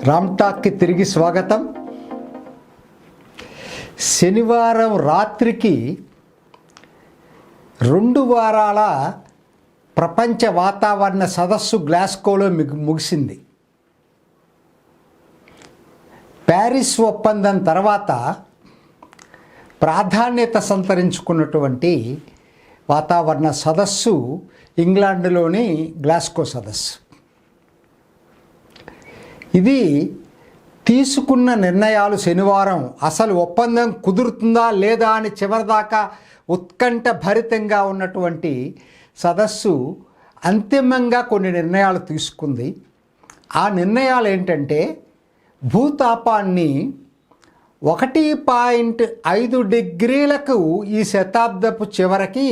రామ్టాక్కి తిరిగి స్వాగతం. శనివారం రాత్రికి 2 వారాల ప్రపంచ వాతావరణ సదస్సు గ్లాస్గోలో ముగిసింది. ప్యారిస్ ఒప్పందం తర్వాత ప్రాధాన్యత సంతరించుకున్నటువంటి వాతావరణ సదస్సు ఇంగ్లాండ్లోని గ్లాస్గో సదస్సు. ఇది తీసుకున్న నిర్ణయాలు శనివారం అసలు ఒప్పందం కుదురుతుందా లేదా అని చివరిదాకా ఉత్కంఠ భరితంగా ఉన్నటువంటి సదస్సు అంతిమంగా కొన్ని నిర్ణయాలు తీసుకుంది. ఆ నిర్ణయాలు ఏంటంటే భూతాపాన్ని 1.5 డిగ్రీలకు ఈ శతాబ్దపు చివరికి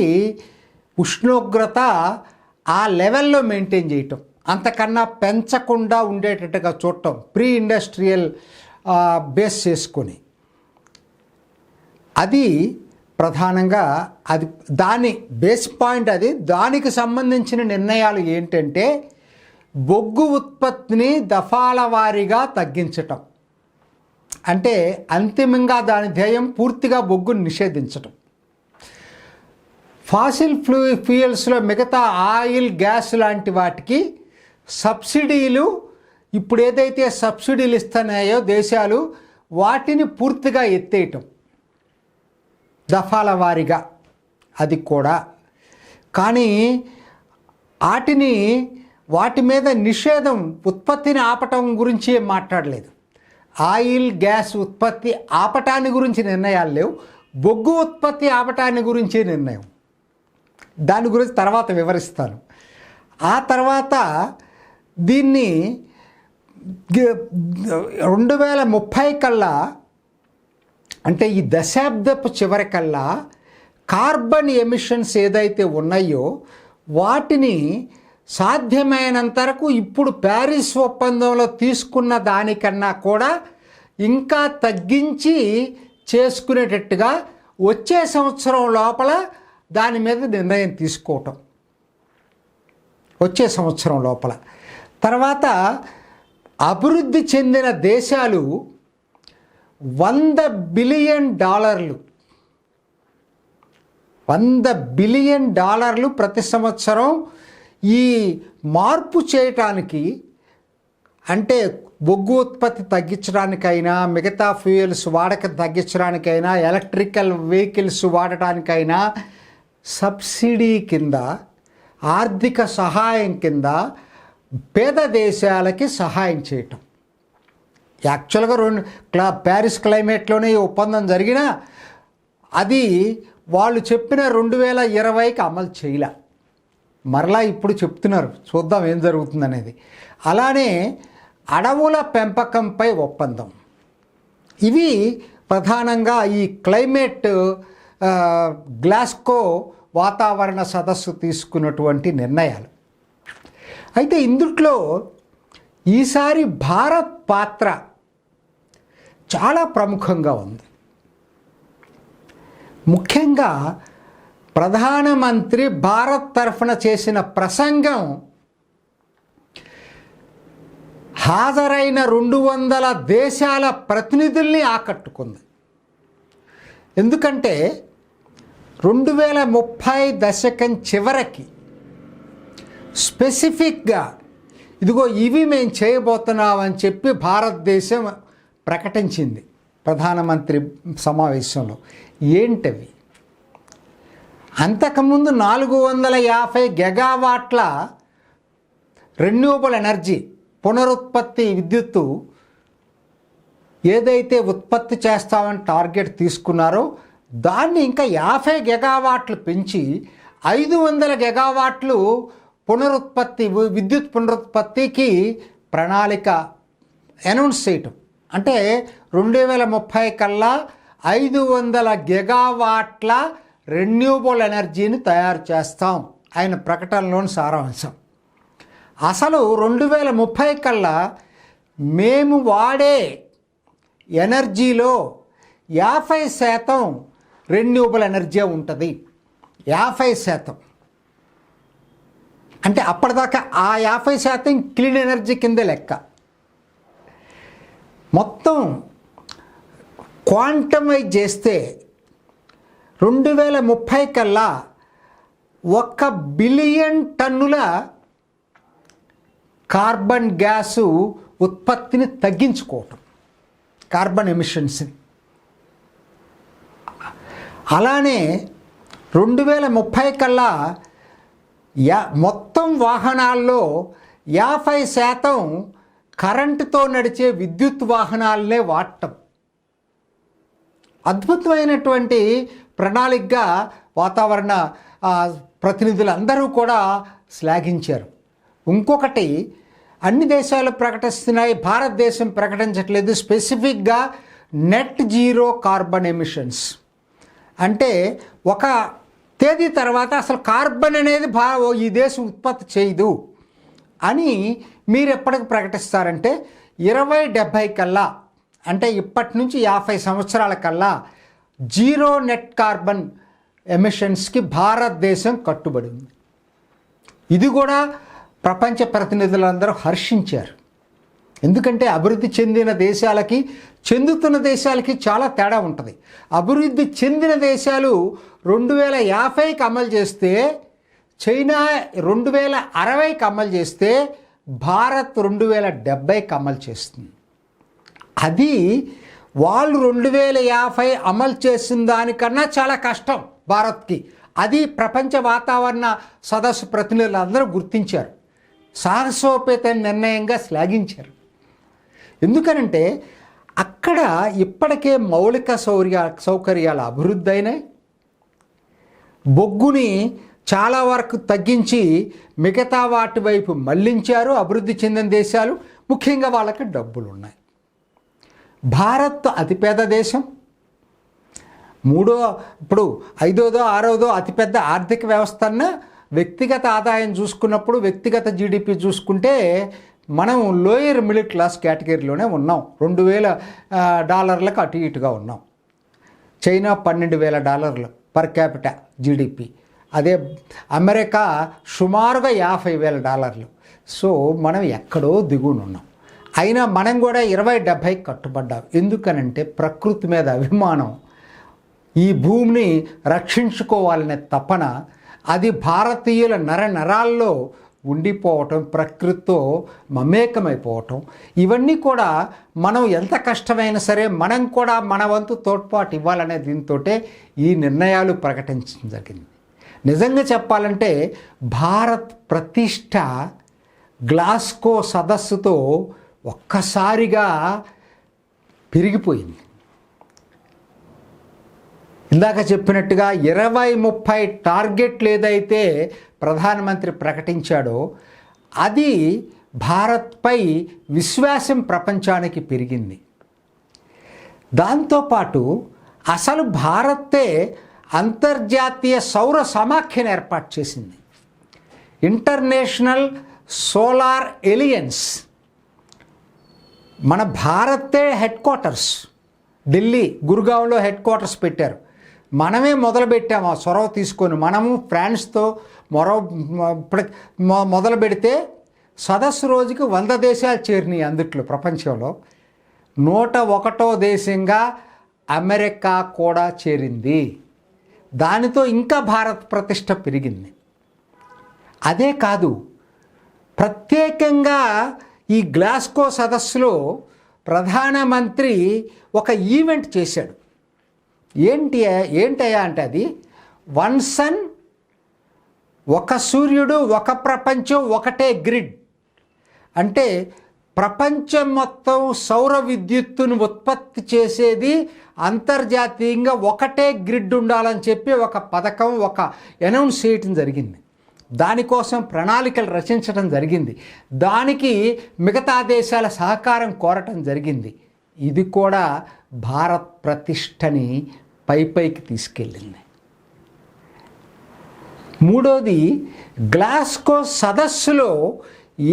ఉష్ణోగ్రత ఆ లెవెల్లో మెయింటైన్ చేయటం, అంతకన్నా పెంచకుండా ఉండేటట్టుగా చూడటం, ప్రీ ఇండస్ట్రియల్ బేస్ చేసుకొని అది ప్రధానంగా అది దాని బేస్ పాయింట్. అది దానికి సంబంధించిన నిర్ణయాలు ఏంటంటే బొగ్గు ఉత్పత్తిని దఫాల వారీగా తగ్గించటం, అంటే అంతిమంగా దాని ధ్యేయం పూర్తిగా బొగ్గును నిషేధించటం. ఫాసిల్ ఫ్యూయల్స్లో మిగతా ఆయిల్, గ్యాస్ లాంటి వాటికి సబ్సిడీలు, ఇప్పుడు ఏదైతే సబ్సిడీలు ఇస్తున్నాయో దేశాలు, వాటిని పూర్తిగా ఎత్తేయటం దఫాల వారీగా. అది కూడా కానీ వాటి మీద నిషేధం, ఉత్పత్తిని ఆపటం గురించి ఏం మాట్లాడలేదు. ఆయిల్, గ్యాస్ ఉత్పత్తి ఆపటాన్ని గురించి నిర్ణయాలు లేవు. బొగ్గు ఉత్పత్తి ఆపటాన్ని గురించి నిర్ణయం. దాని గురించి తర్వాత వివరిస్తాను. ఆ తర్వాత దీన్ని 2030 కల్లా, అంటే ఈ దశాబ్దపు చివరికల్లా కార్బన్ ఎమిషన్స్ ఏదైతే ఉన్నాయో వాటిని సాధ్యమైనంత వరకు ఇప్పుడు ప్యారిస్ ఒప్పందంలో తీసుకున్న దానికన్నా కూడా ఇంకా తగ్గించి చేసుకునేటట్టుగా వచ్చే సంవత్సరం లోపల దాని మీద నిర్ణయం తీసుకోవటం, వచ్చే సంవత్సరం లోపల. తర్వాత అభివృద్ధి చెందిన దేశాలు $100 బిలియన్ ప్రతి సంవత్సరం ఈ మార్పు చేయటానికి, అంటే బొగ్గు ఉత్పత్తి తగ్గించడానికైనా, మిగతా ఫ్యూయల్స్ వాడక తగ్గించడానికైనా, ఎలక్ట్రికల్ వెహికల్స్ వాడటానికైనా సబ్సిడీ కింద, ఆర్థిక సహాయం కింద పేద దేశాలకి సహాయం చేయటం. యాక్చువల్గా ప్యారిస్ క్లైమేట్లోనే ఈ ఒప్పందం జరిగినా అది వాళ్ళు చెప్పిన 2020కి అమలు చేయలే. మరలా ఇప్పుడు చెప్తున్నారు, చూద్దాం ఏం జరుగుతుందనేది. అలానే అడవుల పెంపకంపై ఒప్పందం. ఇవి ప్రధానంగా ఈ క్లైమేట్ గ్లాస్గో వాతావరణ సదస్సు తీసుకున్నటువంటి నిర్ణయాలు. అయితే ఇందుట్లో ఈసారి భారత్ పాత్ర చాలా ప్రముఖంగా ఉంది. ముఖ్యంగా ప్రధానమంత్రి భారత్ తరఫున చేసిన ప్రసంగం హాజరైన 200 దేశాల ప్రతినిధుల్ని ఆకట్టుకుంది. ఎందుకంటే 2030 దశకం చివరికి స్పెసిఫిక్గా ఇదిగో ఇవి మేము చేయబోతున్నామని చెప్పి భారతదేశం ప్రకటించింది ప్రధానమంత్రి సమావేశంలో. ఏంటవి? అంతకుముందు 450 గెగావాట్ల రెన్యూవబుల్ ఎనర్జీ, పునరుత్పత్తి విద్యుత్తు ఏదైతే ఉత్పత్తి చేస్తామని టార్గెట్ తీసుకున్నారో దాన్ని ఇంకా 50 గెగావాట్లు పెంచి 500 గెగావాట్లు విద్యుత్ పునరుత్పత్తికి ప్రణాళిక అనౌన్స్ చేయటం. అంటే 2030 కల్లా 500 గెగావాట్ల రెన్యూవబుల్ ఎనర్జీని తయారు చేస్తాం ఆయన ప్రకటనలోని సారాంశం. అసలు 2030 కల్లా మేము వాడే ఎనర్జీలో 50% రెన్యూవబుల్ ఎనర్జీ ఉంటుంది. 50%. అంటే అప్పటిదాకా ఆ 50% క్లీన్ ఎనర్జీ కిందే లెక్క. మొత్తం క్వాంటమైజ్ చేస్తే 2030 కల్లా 1 బిలియన్ టన్నుల కార్బన్ గ్యాసు ఉత్పత్తిని తగ్గించుకోవటం, కార్బన్ ఎమిషన్స్ని. అలానే 2030 కల్లా మొత్తం వాహనాల్లో 50% కరెంటుతో నడిచే విద్యుత్ వాహనాలనే వాడటం. అద్భుతమైనటువంటి ప్రణాళికగా వాతావరణ ప్రతినిధులందరూ కూడా శ్లాఘించారు. ఇంకొకటి, అన్ని దేశాలు ప్రకటిస్తున్నాయి, భారతదేశం ప్రకటించట్లేదు. స్పెసిఫిక్గా నెట్ జీరో కార్బన్ ఎమిషన్స్ అంటే ఒక తేదీ తర్వాత అసలు కార్బన్ అనేది ఈ దేశం ఉత్పత్తి చేయదు అని మీరు ఎప్పటికి ప్రకటిస్తారంటే 2070 కల్లా, అంటే ఇప్పటి నుంచి 50 సంవత్సరాల కల్లా జీరో నెట్ కార్బన్ ఎమిషన్స్కి భారతదేశం కట్టుబడి ఉంది. ఇది కూడా ప్రపంచ ప్రతినిధులందరూ హర్షించారు. ఎందుకంటే అభివృద్ధి చెందిన దేశాలకి చెందుతున్న దేశాలకి చాలా తేడా ఉంటుంది. అభివృద్ధి చెందిన దేశాలు 2050కి అమలు చేస్తే, చైనా 2060కి అమలు చేస్తే, భారత్ 2070కి అమలు చేస్తుంది. అది వాళ్ళు 2050 అమలు చేసిన దానికన్నా చాలా కష్టం భారత్కి. అది ప్రపంచ వాతావరణ సదస్సు ప్రతినిధులందరూ గుర్తించారు, సాహసోపేత నిర్ణయంగా శ్లాఘించారు. ఎందుకనంటే అక్కడ ఇప్పటికే మౌలిక సౌకర్యాల అభివృద్ధి అయినాయి. బొగ్గుని చాలా వరకు తగ్గించి మిగతా వాటి వైపు మళ్లించారు అభివృద్ధి చెందిన దేశాలు. ముఖ్యంగా వాళ్ళకి డబ్బులు ఉన్నాయి. భారత్ అతిపెద్ద దేశం, ఇప్పుడు 5వ 6వ అతిపెద్ద ఆర్థిక వ్యవస్థ అన్న వ్యక్తిగత ఆదాయం చూసుకున్నప్పుడు, వ్యక్తిగత జీడిపి చూసుకుంటే మనం లోయర్ మిడిల్ క్లాస్ కేటగిరీలోనే ఉన్నాం. $2,000 అటు ఇటుగా ఉన్నాం. చైనా $12,000 పర్ క్యాపిటా జీడిపి, అదే అమెరికా సుమారుగా $50,000. సో మనం ఎక్కడో దిగునున్నాం. అయినా మనం కూడా 2070 కట్టుబడ్డాం. ఎందుకనంటే ప్రకృతి మీద అభిమానం, ఈ భూమిని రక్షించుకోవాలనే తపన, అది భారతీయుల నరాల్లో ఉండిపోవటం, ప్రకృతితో మమేకమైపోవటం, ఇవన్నీ కూడా మనం ఎంత కష్టమైనా సరే మనం కూడా మన వంతు తోడ్పాటు ఇవ్వాలనే దీంతో ఈ నిర్ణయాలు ప్రకటించడం జరిగింది. నిజంగా చెప్పాలంటే భారత్ ప్రతిష్ట గ్లాస్గో సదస్సుతో ఒక్కసారిగా పెరిగిపోయింది. ఇందాక చెప్పినట్టుగా 2030 టార్గెట్లు ఏదైతే ప్రధానమంత్రి ప్రకటించాడో అది భారత్పై విశ్వాసం ప్రపంచానికి పెరిగింది. దాంతోపాటు అసలు భారతే అంతర్జాతీయ సౌర సమాఖ్యను ఏర్పాటు చేసింది. International solar alliance. మన భారతే హెడ్ క్వార్టర్స్, ఢిల్లీ గురుగావ్లో హెడ్ క్వార్టర్స్ పెట్టారు. మనమే మొదలుపెట్టాము ఆ చొరవ తీసుకొని. మనము ఫ్రాన్స్తో మొదలు పెడితే సదస్సు రోజుకి 100 దేశాలు చేరినాయి. అందుట్లో ప్రపంచంలో 101వ దేశంగా అమెరికా కూడా చేరింది. దానితో ఇంకా భారత్ ప్రతిష్ట పెరిగింది. అదే కాదు, ప్రత్యేకంగా ఈ గ్లాస్గో సదస్సులో ప్రధానమంత్రి ఒక ఈవెంట్ చేశాడు. ఏంటయ్యా అంటే అది వన్ సన్, ఒక సూర్యుడు, ఒక ప్రపంచం, ఒకటే గ్రిడ్. అంటే ప్రపంచం మొత్తం సౌర విద్యుత్తును ఉత్పత్తి చేసేది అంతర్జాతీయంగా ఒకటే గ్రిడ్ ఉండాలని చెప్పి ఒక పథకం, ఒక అనౌన్స్ చేయటం జరిగింది. దానికోసం ప్రణాళికలు రచించడం జరిగింది. దానికి మిగతా దేశాల సహకారం కోరటం జరిగింది. ఇది కూడా భారత్ ప్రతిష్టని పైకి తీసుకెళ్ళింది. మూడోది, గ్లాస్గో సదస్సులో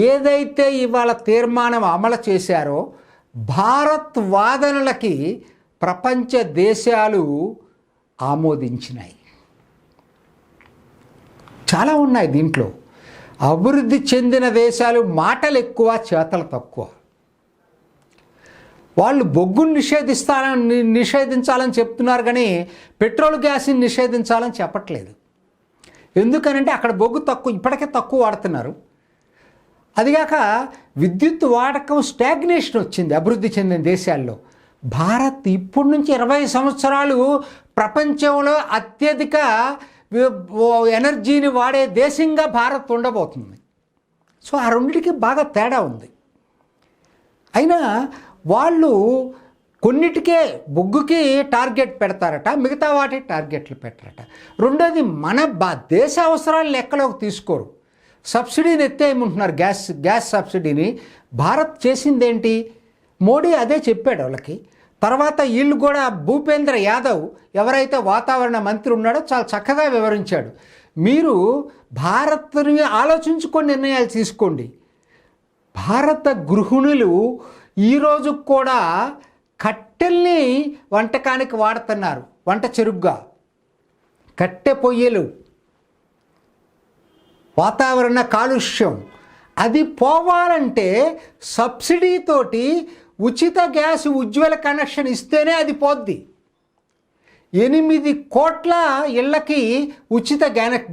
ఏదైతే ఇవాళ తీర్మానం అమలు చేశారో భారత్ వాదనలకి ప్రపంచ దేశాలు ఆమోదించినాయి. చాలా ఉన్నాయి దీంట్లో. అభివృద్ధి చెందిన దేశాలు మాటలు ఎక్కువ, చేతలు తక్కువ. వాళ్ళు బొగ్గును నిషేధించాలని చెప్తున్నారు, కానీ పెట్రోల్ గ్యాస్ని నిషేధించాలని చెప్పట్లేదు. ఎందుకనంటే అక్కడ బొగ్గు ఇప్పటికే తక్కువ వాడుతున్నారు. అదిగాక విద్యుత్ వాడకం స్టాగ్నేషన్ వచ్చింది అభివృద్ధి చెందిన దేశాల్లో. భారత్ ఇప్పటి నుంచి 20 సంవత్సరాలు ప్రపంచంలో అత్యధిక ఎనర్జీని వాడే దేశంగా భారత్ ఉండబోతుంది. సో ఆ రెండింటికి బాగా తేడా ఉంది. అయినా వాళ్ళు కొన్నిటికే బొగ్గుకి టార్గెట్ పెడతారట, మిగతా వాటి టార్గెట్లు పెట్టరట. రెండోది మన దేశ అవసరాలు లెక్కలోకి తీసుకోరు. సబ్సిడీని ఎత్తేయమంటున్నారు, గ్యాస్ సబ్సిడీని. భారత్ చేసిందేంటి? మోడీ అదే చెప్పాడు వాళ్ళకి. తర్వాత వీళ్ళు కూడా భూపేంద్ర యాదవ్ ఎవరైతే వాతావరణ మంత్రి ఉన్నాడో చాలా చక్కగా వివరించాడు. మీరు భారత్ని ఆలోచించుకొని నిర్ణయాలు తీసుకోండి. భారత గృహిణులు ఈరోజు కూడా కట్టెల్ని వంటకానికి వాడుతున్నారు, వంట చెరుగ్గా. కట్టె పొయ్యలు, వాతావరణ కాలుష్యం అది పోవాలంటే సబ్సిడీతోటి ఉచిత గ్యాస్ ఉజ్వల కనెక్షన్ ఇస్తేనే అది పోద్ది. 8 కోట్ల ఇళ్ళకి ఉచిత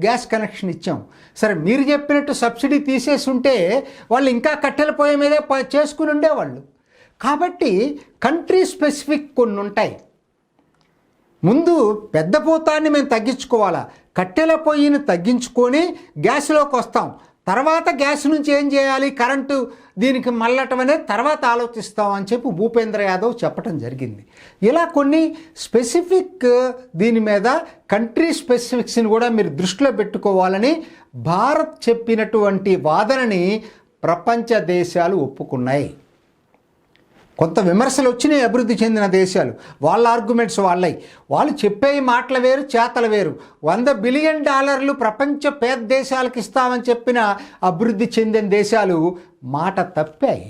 గ్యాస్ కనెక్షన్ ఇచ్చాం. సరే, మీరు చెప్పినట్టు సబ్సిడీ తీసేసి ఉంటే వాళ్ళు ఇంకా కట్టెల పొయ్యి మీదే చేసుకుని ఉండేవాళ్ళు. కాబట్టి కంట్రీ స్పెసిఫిక్ కొన్ని ఉంటాయి. ముందు పెద్ద భూతాన్ని మేము తగ్గించుకోవాలా, కట్టెల పొయ్యిని తగ్గించుకొని గ్యాస్లోకి వస్తాం. తర్వాత గ్యాస్ నుంచి ఏం చేయాలి, కరెంటు దీనికి మళ్ళటం అనేది తర్వాత ఆలోచిస్తాం అని చెప్పి భూపేంద్ర యాదవ్ చెప్పడం జరిగింది. ఇలా కొన్ని స్పెసిఫిక్ దీని మీద కంట్రీ స్పెసిఫిక్స్ని కూడా మీరు దృష్టిలో పెట్టుకోవాలని భారత్ చెప్పినటువంటి వాదనని ప్రపంచ దేశాలు ఒప్పుకున్నాయి. కొంత విమర్శలు వచ్చినాయి అభివృద్ధి చెందిన దేశాలు, వాళ్ళ ఆర్గ్యుమెంట్స్ వాళ్ళవి. వాళ్ళు చెప్పే మాటలు వేరు, చేతలు వేరు. $100 బిలియన్ ప్రపంచ పేద దేశాలకు ఇస్తామని చెప్పిన అభివృద్ధి చెందిన దేశాలు మాట తప్పాయి.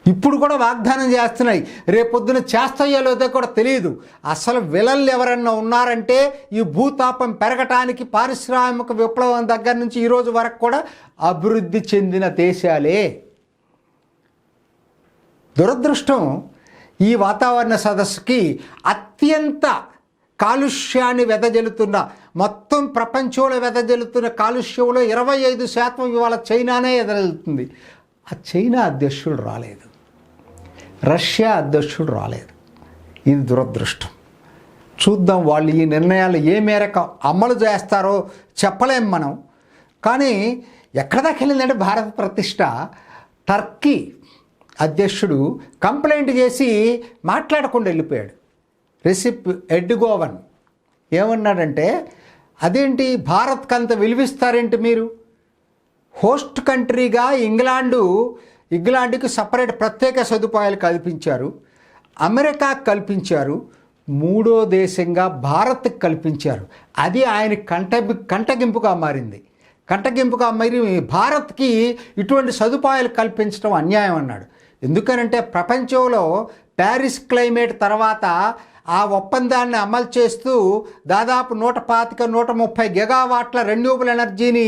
ఇప్పుడు కూడా వాగ్దానం చేస్తున్నాయి, రేపొద్దున చేస్తాయో లేదో కూడా తెలియదు. అసలు విలన్లు ఎవరన్నా ఉన్నారంటే ఈ భూతాపం పెరగటానికి పారిశ్రామిక విప్లవం దగ్గర నుంచి ఈరోజు వరకు కూడా అభివృద్ధి చెందిన దేశాలే. దురదృష్టం, ఈ వాతావరణ సదస్సుకి అత్యంత కాలుష్యాన్ని వెదజల్లుతున్న, మొత్తం ప్రపంచంలో వెదజల్లుతున్న కాలుష్యంలో 25% ఇవాళ చైనానే వెదజల్లుతుంది. ఆ చైనా అధ్యక్షుడు రాలేదు, రష్యా అధ్యక్షుడు రాలేదు. ఇది దురదృష్టం. చూద్దాం వాళ్ళు ఈ నిర్ణయాలు ఏ మేరకు అమలు చేస్తారో చెప్పలేం మనం. కానీ ఎక్కడ దాకా వెళ్ళిందంటే భారత ప్రతిష్ట. టర్కీ అధ్యక్షుడు కంప్లైంట్ చేసి మాట్లాడకుండా వెళ్ళిపోయాడు. రెసిప్ ఎర్డోగన్ ఏమన్నాడంటే, అదేంటి భారత్కి అంత విలువిస్తారేంటి మీరు? హోస్ట్ కంట్రీగా ఇంగ్లాండ్కి సపరేట్ ప్రత్యేక సదుపాయాలు కల్పించారు, అమెరికాకు కల్పించారు, మూడో దేశంగా భారత్కి కల్పించారు. అది ఆయన కంటగింపుగా మారింది. కంటగింపుగా మరి భారత్కి ఇటువంటి సదుపాయాలు కల్పించడం అన్యాయం అన్నాడు. ఎందుకనంటే ప్రపంచంలో ప్యారిస్ క్లైమేట్ తర్వాత ఆ ఒప్పందాన్ని అమలు చేస్తూ దాదాపు 125-130 గిగావాట్ల రెన్యూబుల్ ఎనర్జీని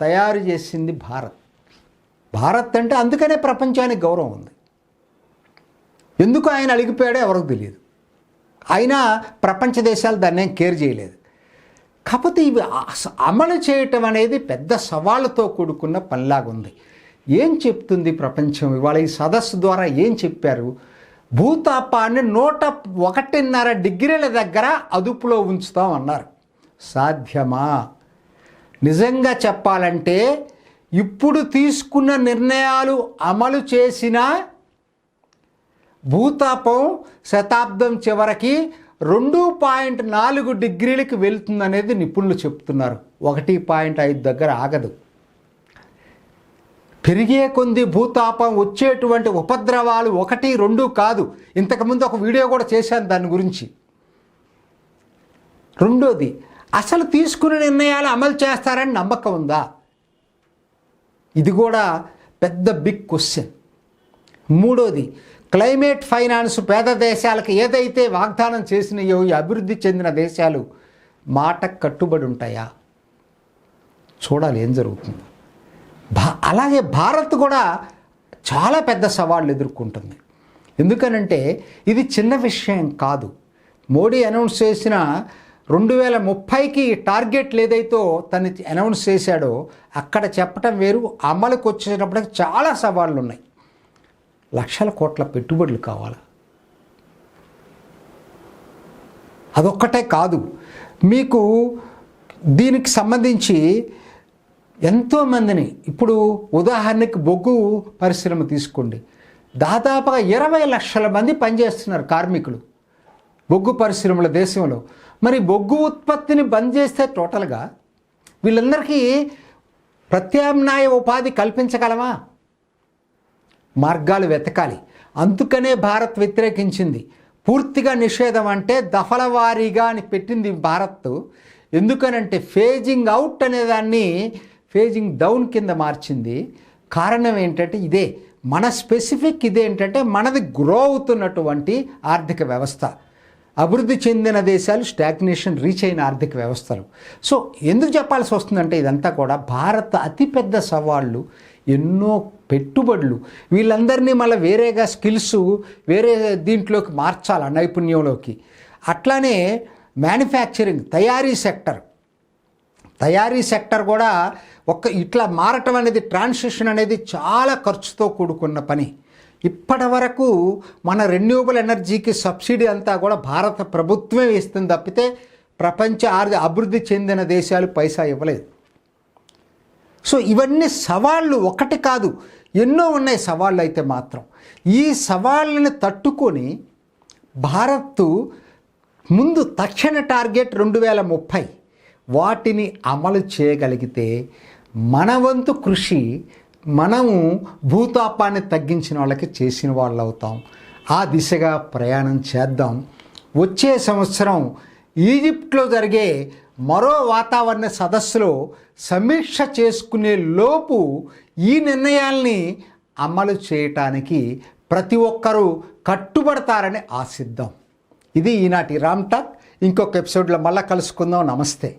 తయారు చేసింది భారత్. భారత్ అంటే అందుకనే ప్రపంచానికి గౌరవం ఉంది. ఎందుకు ఆయన అలిగిపోయాడో ఎవరికి తెలియదు. అయినా ప్రపంచ దేశాలు దాన్ని ఏం కేర్ చేయలేదు. కాకపోతే ఇవి అమలు చేయటం అనేది పెద్ద సవాళ్ళతో కూడుకున్న పనిలాగుంది. ఏం చెప్తుంది ప్రపంచం ఇవాళ? ఈ సదస్సు ద్వారా ఏం చెప్పారు? భూతాపాన్ని 101.5 డిగ్రీల దగ్గర అదుపులో ఉంచుతాం అన్నారు. సాధ్యమా? నిజంగా చెప్పాలంటే ఇప్పుడు తీసుకున్న నిర్ణయాలు అమలు చేసిన భూతాపం శతాబ్దం చివరికి 2.4 డిగ్రీలకు వెళ్తుందనేది నిపుణులు చెప్తున్నారు. 1.5 దగ్గర ఆగదు. పెరిగే కొంది భూతాపం వచ్చేటువంటి ఉపద్రవాలు 1, 2 కాదు. ఇంతకుముందు ఒక వీడియో కూడా చేశాను దాని గురించి. రెండోది, అసలు తీసుకునే నిర్ణయాలు అమలు చేస్తారని నమ్మకం ఉందా? ఇది కూడా పెద్ద బిగ్ క్వశ్చన్. మూడోది, క్లైమేట్ ఫైనాన్స్ పేద దేశాలకు ఏదైతే వాగ్దానం చేసినాయో ఈ అభివృద్ధి చెందిన దేశాలు మాటకు కట్టుబడి ఉంటాయా? చూడాలి ఏం జరుగుతుందో. అలాగే భారత్ కూడా చాలా పెద్ద సవాళ్ళు ఎదుర్కొంటుంది. ఎందుకనంటే ఇది చిన్న విషయం కాదు. మోడీ అనౌన్స్ చేసిన 2030కి టార్గెట్లు ఏదైతే తను అనౌన్స్ చేశాడో అక్కడ చెప్పటం వేరు, అమలుకి వచ్చేటప్పటికి చాలా సవాళ్ళు ఉన్నాయి. లక్షల కోట్ల పెట్టుబడులు కావాలి. అదొక్కటే కాదు, మీకు దీనికి సంబంధించి ఎంతోమందిని, ఇప్పుడు ఉదాహరణకి బొగ్గు పరిశ్రమ తీసుకోండి, దాదాపుగా 20 లక్షల మంది పనిచేస్తున్నారు కార్మికులు బొగ్గు పరిశ్రమల దేశంలో. మరి బొగ్గు ఉత్పత్తిని బంద్ చేస్తే టోటల్గా వీళ్ళందరికీ ప్రత్యామ్నాయ ఉపాధి కల్పించగలమా? మార్గాలు వెతకాలి. అందుకనే భారత్ వ్యతిరేకించింది. పూర్తిగా నిషేధం అంటే దఫల వారీగా అని పెట్టింది భారత్. ఎందుకనంటే ఫేజింగ్ అవుట్ అనేదాన్ని ఫేజింగ్ డౌన్ కింద మార్చింది. కారణం ఏంటంటే ఇదే, మన స్పెసిఫిక్ ఇదేంటంటే మనది గ్రో అవుతున్నటువంటి ఆర్థిక వ్యవస్థ. అభివృద్ధి చెందిన దేశాలు స్టాగ్నేషన్ రీచ్ అయిన ఆర్థిక వ్యవస్థలు. సో ఎందుకు చెప్పాల్సి వస్తుందంటే ఇదంతా కూడా భారత్ అతిపెద్ద సవాళ్ళు, ఎన్నో పెట్టుబడులు, వీళ్ళందరినీ మళ్ళీ వేరేగా స్కిల్స్ వేరే దీంట్లోకి మార్చాలి, నైపుణ్యంలోకి. అట్లానే మ్యానుఫ్యాక్చరింగ్ తయారీ సెక్టర్ కూడా ఇట్లా మారటం అనేది, ట్రాన్సిషన్ అనేది చాలా ఖర్చుతో కూడుకున్న పని. ఇప్పటి వరకు మన రెన్యూవబుల్ ఎనర్జీకి సబ్సిడీ అంతా కూడా భారత ప్రభుత్వమే ఇస్తుంది తప్పితే ప్రపంచ అభివృద్ధి చెందిన దేశాలు పైసా ఇవ్వలేదు. సో ఇవన్నీ సవాళ్ళు, ఒకటి కాదు ఎన్నో ఉన్నాయి సవాళ్ళు. అయితే మాత్రం ఈ సవాళ్ళని తట్టుకొని భారత్ ముందు తక్షణ టార్గెట్ 2030 వాటిని అమలు చేయగలిగితే మన వంతు కృషి, మనము భూతాపాన్ని తగ్గించిన వాళ్ళకి చేసిన వాళ్ళు అవుతాం. ఆ దిశగా ప్రయాణం చేద్దాం. వచ్చే సంవత్సరం ఈజిప్ట్లో జరిగే మరో వాతావరణ సదస్సులో సమీక్ష చేసుకునే లోపు ఈ నిర్ణయాల్ని అమలు చేయటానికి ప్రతి ఒక్కరూ కట్టుబడతారని ఆశిద్దాం. ఇది ఈనాటి రామ్ టాక్. ఇంకొక ఎపిసోడ్లో మళ్ళీ కలుసుకుందాం. నమస్తే.